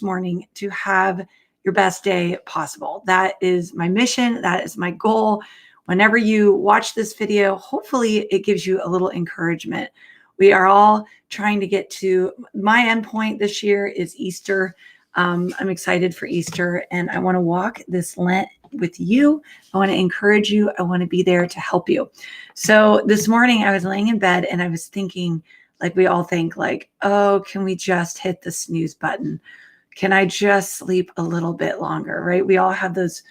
morning to have your best day possible. That is my mission. That is my goal. Whenever you watch this video, hopefully it gives you a little encouragement. We are all trying to get to my endpoint this year is Easter. I'm excited for Easter, and I want to walk this Lent with you. I want to encourage you. I want to be there to help you. So this morning I was laying in bed and I was thinking, like we all think, like, oh, can we just hit the snooze button? Can I just sleep a little bit longer, right? We all have those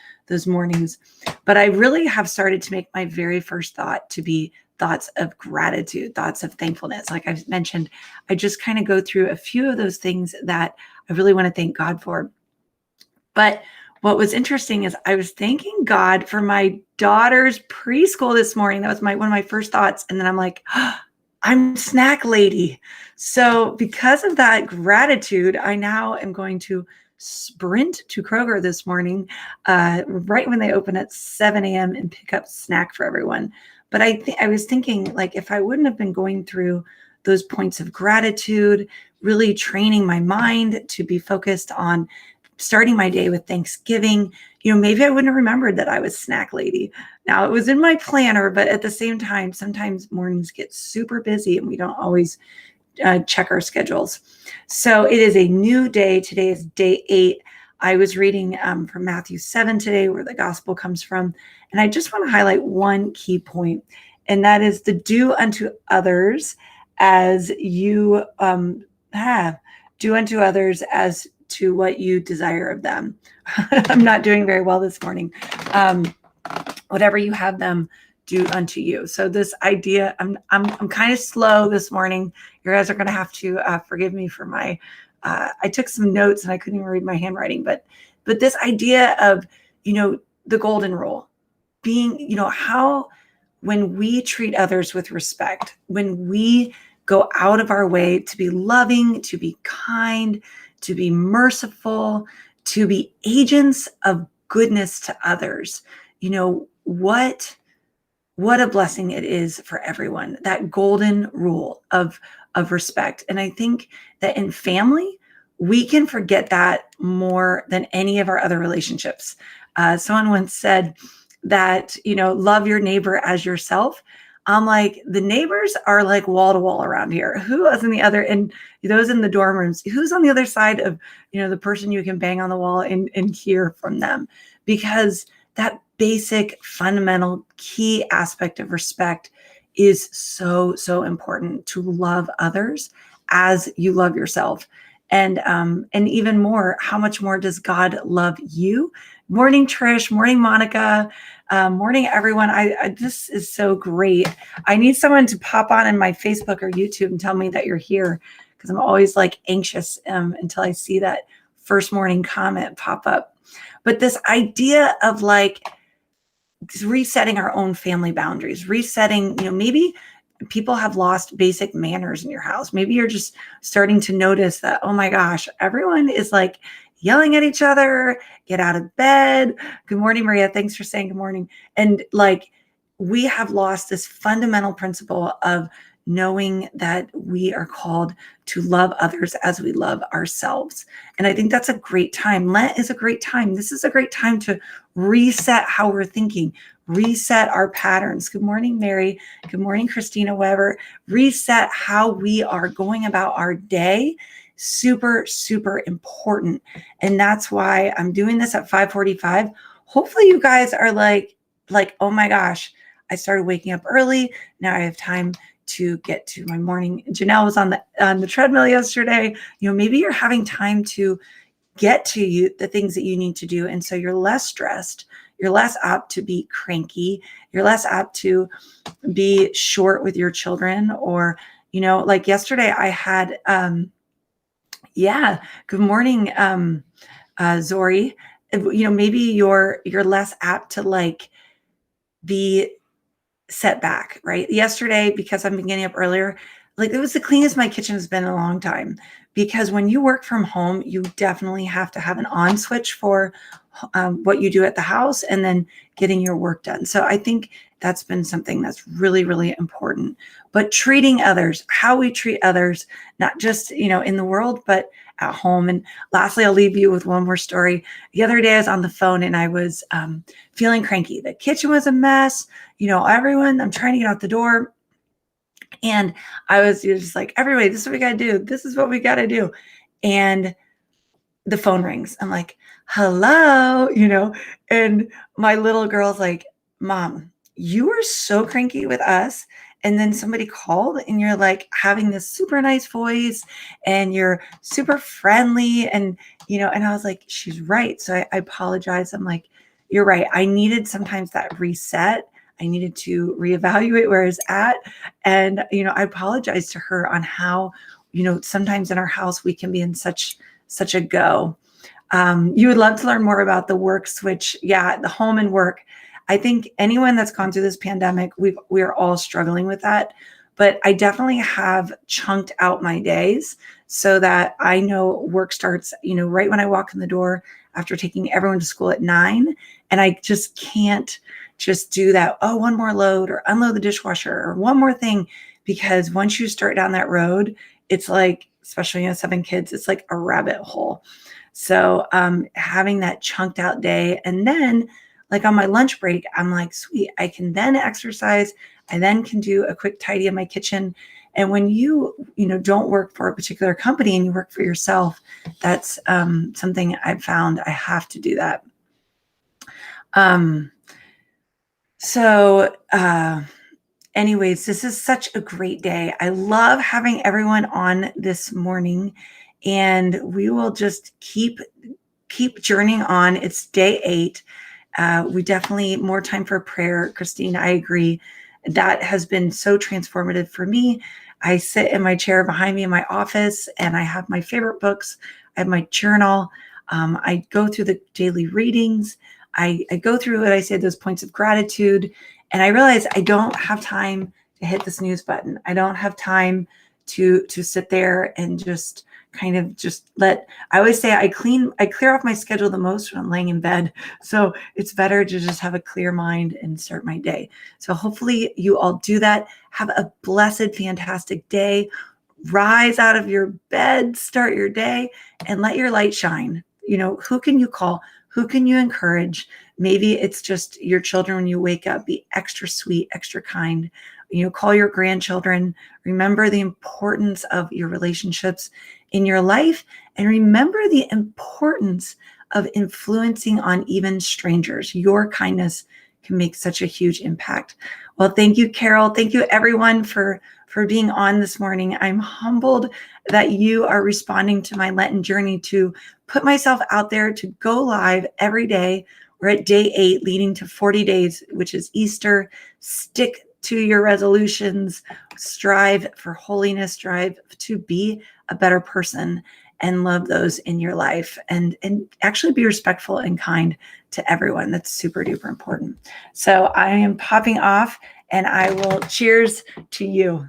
mornings. But I really have started to make my very first thought to be thoughts of gratitude, thoughts of thankfulness. Like I've mentioned, I just kind of go through a few of those things that I really want to thank God for. But what was interesting is I was thanking God for my daughter's preschool this morning. That was one of my first thoughts. And then I'm like, oh, I'm snack lady. So because of that gratitude, I now am going to sprint to Kroger this morning, right when they open at 7 a.m. and pick up snack for everyone. But I was thinking, like, if I wouldn't have been going through those points of gratitude, really training my mind to be focused on starting my day with Thanksgiving, maybe I wouldn't have remembered that I was snack lady. Now it was in my planner, but at the same time, sometimes mornings get super busy and we don't always check our schedules. So it is a new day. Today is day 8. I was reading from Matthew 7 today, where the gospel comes from. And I just want to highlight one key point, and that is to do unto others as you have. Do unto others as to what you desire of them. I'm not doing very well this morning. Whatever you have them do unto you. So this idea, I'm kind of slow this morning. You guys are going to have to forgive me for my. I took some notes and I couldn't even read my handwriting. But this idea of the golden rule, being how when we treat others with respect, when we go out of our way to be loving, to be kind, to be merciful, to be agents of goodness to others, what a blessing it is for everyone, that golden rule of respect. And I think that in family, we can forget that more than any of our other relationships. Someone once said that, love your neighbor as yourself. I'm like, the neighbors are like wall to wall around here. Who is on the other, and those in the dorm rooms, who's on the other side of, the person you can bang on the wall and hear from them? Because that basic, fundamental, key aspect of respect is so, so important, to love others as you love yourself. And even more, how much more does God love you? Morning, Trish. Morning, Monica. Morning, everyone. This is so great. I need someone to pop on in my Facebook or YouTube and tell me that you're here, because I'm always like anxious until I see that first morning comment pop up. But this idea of like resetting our own family boundaries, resetting, maybe people have lost basic manners in your house. Maybe you're just starting to notice that, oh my gosh, everyone is like yelling at each other, get out of bed. Good morning, Maria. Thanks for saying good morning. And like, we have lost this fundamental principle of knowing that we are called to love others as we love ourselves. And I think that's a great time. Lent is a great time. This is a great time to reset how we're thinking, reset our patterns. Good morning, Mary. Good morning, Christina Weber. Reset how we are going about our day. Super, super important. And that's why I'm doing this at 5:45. Hopefully you guys are like, oh my gosh, I started waking up early. Now I have time to get to my morning. Janelle was on the treadmill yesterday. Maybe you're having time to get to the things that you need to do. And so you're less stressed. You're less apt to be cranky. You're less apt to be short with your children. Or, like yesterday I had, good morning, Zori. Maybe you're less apt to like be set back, right? Yesterday, because I've been getting up earlier, like it was the cleanest my kitchen has been in a long time, because when you work from home, you definitely have to have an on switch for what you do at the house and then getting your work done. So I think that's been something that's really, really important. But treating others, how we treat others, not just, in the world, but at home. And lastly, I'll leave you with one more story. The other day I was on the phone and I was feeling cranky. The kitchen was a mess. Everyone, I'm trying to get out the door. And I was just like, everybody, this is what we got to do. This is what we got to do. And the phone rings. I'm like, hello, and my little girl's like, Mom, you were so cranky with us. And then somebody called and you're like having this super nice voice and you're super friendly. And, and I was like, she's right. So I apologize. I'm like, you're right. I needed sometimes that reset. I needed to reevaluate where I was at. And, I apologize to her on how, sometimes in our house, we can be in such a go. You would love to learn more about the work switch. Yeah, the home and work. I think anyone that's gone through this pandemic, we're all struggling with that. But I definitely have chunked out my days so that I know work starts, right when I walk in the door after taking everyone to school at 9. And I just can't just do that. Oh, one more load or unload the dishwasher or one more thing, because once you start down that road, it's like, especially when you have 7 kids, it's like a rabbit hole. So having that chunked out day, and then like on my lunch break, I'm like, sweet, I can then exercise. I then can do a quick tidy in my kitchen. And when you don't work for a particular company and you work for yourself, that's something I've found I have to do that. Anyways, this is such a great day. I love having everyone on this morning, and we will just keep journeying on. It's day 8. We definitely more time for prayer. Christine, I agree. That has been so transformative for me. I sit in my chair behind me in my office and I have my favorite books. I have my journal. I go through the daily readings. I go through what I say, those points of gratitude. And I realize I don't have time to hit the snooze button. I don't have time to sit there and just kind of just let, I always say I clear off my schedule the most when I'm laying in bed. So it's better to just have a clear mind and start my day. So hopefully you all do that. Have a blessed, fantastic day. Rise out of your bed, start your day, and let your light shine. Who can you call? Who can you encourage? Maybe it's just your children when you wake up. Be extra sweet, extra kind. Call your grandchildren. Remember the importance of your relationships in your life, and remember the importance of influencing on even strangers. Your kindness can make such a huge impact. Well, thank you, Carol. Thank you, everyone, for being on this morning. I'm humbled that you are responding to my Lenten journey to put myself out there to go live every day. We're at day 8, leading to 40 days, which is Easter. Stick to your resolutions, strive for holiness, strive to be a better person and love those in your life, and actually be respectful and kind to everyone. That's super duper important. So I am popping off, and I will cheers to you.